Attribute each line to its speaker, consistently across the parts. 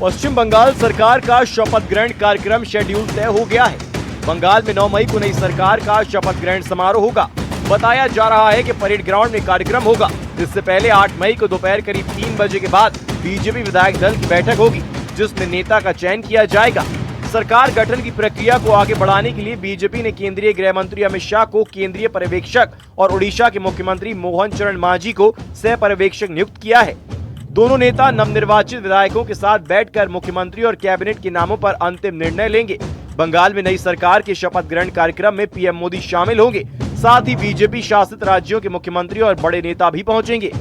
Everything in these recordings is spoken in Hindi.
Speaker 1: पश्चिम बंगाल सरकार का शपथ ग्रहण कार्यक्रम शेड्यूल तय हो गया है। बंगाल में 9 मई को नई सरकार का शपथ ग्रहण समारोह होगा। बताया जा रहा है कि परेड ग्राउंड में कार्यक्रम होगा। इससे पहले 8 मई को दोपहर करीब 3 बजे के बाद बीजेपी विधायक दल की बैठक होगी, जिसमें नेता का चयन किया जाएगा। सरकार गठन की प्रक्रिया को आगे बढ़ाने के लिए बीजेपी ने केंद्रीय गृह मंत्री अमित शाह को केंद्रीय पर्यवेक्षक और ओडिशा के मुख्यमंत्री मोहन चरण मांझी को सह पर्यवेक्षक नियुक्त किया है। दोनों नेता नवनिर्वाचित विधायकों के साथ बैठकर मुख्यमंत्री और कैबिनेट के नामों पर अंतिम निर्णय लेंगे। बंगाल में नई सरकार के शपथ ग्रहण कार्यक्रम में पीएम मोदी शामिल होंगे। साथ ही बीजेपी शासित राज्यों के मुख्यमंत्री और बड़े नेता भी पहुंचेंगे।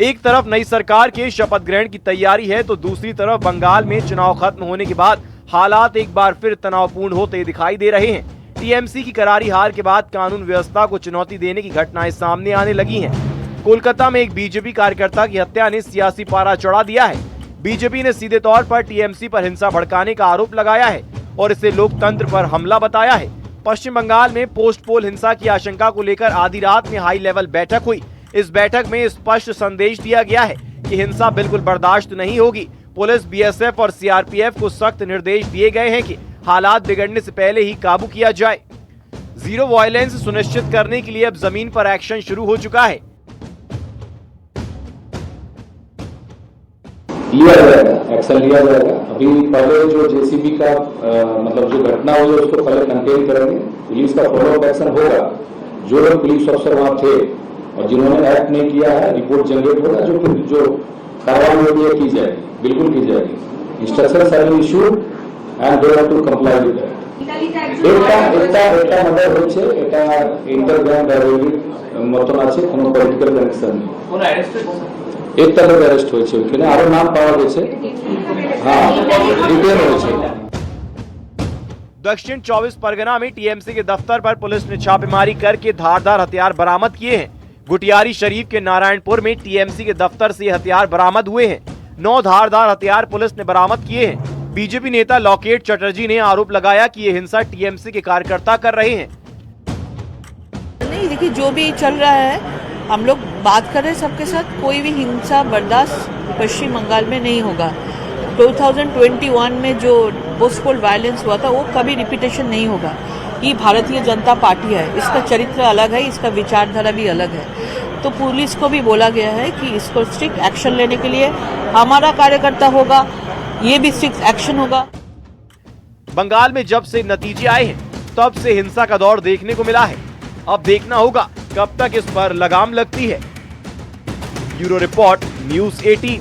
Speaker 1: एक तरफ नई सरकार के शपथ ग्रहण की तैयारी है, तो दूसरी तरफ बंगाल में चुनाव खत्म होने के बाद हालात एक बार फिर तनावपूर्ण होते दिखाई दे रहे हैं। टीएमसी की करारी हार के बाद कानून व्यवस्था को चुनौती देने की घटनाएं सामने आने लगी हैं। कोलकाता में एक बीजेपी कार्यकर्ता की हत्या ने सियासी पारा चढ़ा दिया है। बीजेपी ने सीधे तौर पर टीएमसी पर हिंसा भड़काने का आरोप लगाया है और इसे लोकतंत्र पर हमला बताया है। पश्चिम बंगाल में पोस्ट पोल हिंसा की आशंका को लेकर आधी रात में हाई लेवल बैठक हुई। इस बैठक में स्पष्ट संदेश दिया गया है कि हिंसा बिल्कुल बर्दाश्त नहीं होगी। पुलिस, बीएसएफ और सीआरपीएफ को सख्त निर्देश दिए गए हैं कि हालात बिगड़ने से पहले ही काबू किया जाए। जीरो वायलेंस सुनिश्चित करने के लिए अब जमीन पर एक्शन शुरू हो चुका है।
Speaker 2: लिया जाएगा, एक्शन लिया जाएगा। अभी पहले जो जेसीबी का मतलब जो घटना हुई है उसको पहले कंटेन करेंगे। पुलिस का फॉलोअप एक्शन होगा। जो लोग पुलिस अफसर वहां थे और जिन्होंने एक्ट नहीं किया है, रिपोर्ट जनरेट होगा। जो कार्रवाई होगी है की जाएगी, बिल्कुल की जाएगी। Instructions are issued and they have to comply with that. এটা মডেল হচ্ছে এটা ইন্টারগ্রাম ডায়াবেটিক মতন আছে, কোনো পলিটিক্যাল কানেকশন নেই। কোন অ্যারেস্ট হয়েছে? एक तरह अरेस्ट হয়েছে, ওখানে আরো নাম পাওয়া গেছে। হ্যাঁ, ডিটেল হয়েছে।
Speaker 1: दक्षिण 24 परगना में टीएमसी के दफ्तर पर पुलिस ने छापेमारी करके धारदार हथियार बरामद किए हैं। गुटियारी शरीफ के नारायणपुर में टीएमसी के दफ्तर से हथियार बरामद हुए हैं। 9 धारदार हथियार पुलिस ने बरामद किए हैं। बीजेपी नेता लॉकेट चटर्जी ने आरोप लगाया कि ये हिंसा टीएमसी के कार्यकर्ता कर रहे हैं।
Speaker 3: नहीं, देखिए जो भी चल रहा है, हम लोग बात कर रहे हैं सबके साथ। कोई भी हिंसा बर्दाश्त पश्चिम बंगाल में नहीं होगा। 2021 में जो पोस्ट पोल वायलेंस हुआ था वो कभी रिपीटेशन नहीं होगा। ये भारतीय जनता पार्टी है, इसका चरित्र अलग है, इसका विचारधारा भी अलग है। तो पुलिस को भी बोला गया है कि इसको स्ट्रिक्ट एक्शन लेने के लिए हमारा कार्यकर्ता होगा, ये भी स्ट्रिक्ट एक्शन होगा।
Speaker 1: बंगाल में जब से नतीजे आए हैं तब से हिंसा का दौर देखने को मिला है। अब देखना होगा कब तक इस पर लगाम लगती है। Bureau report, news 18।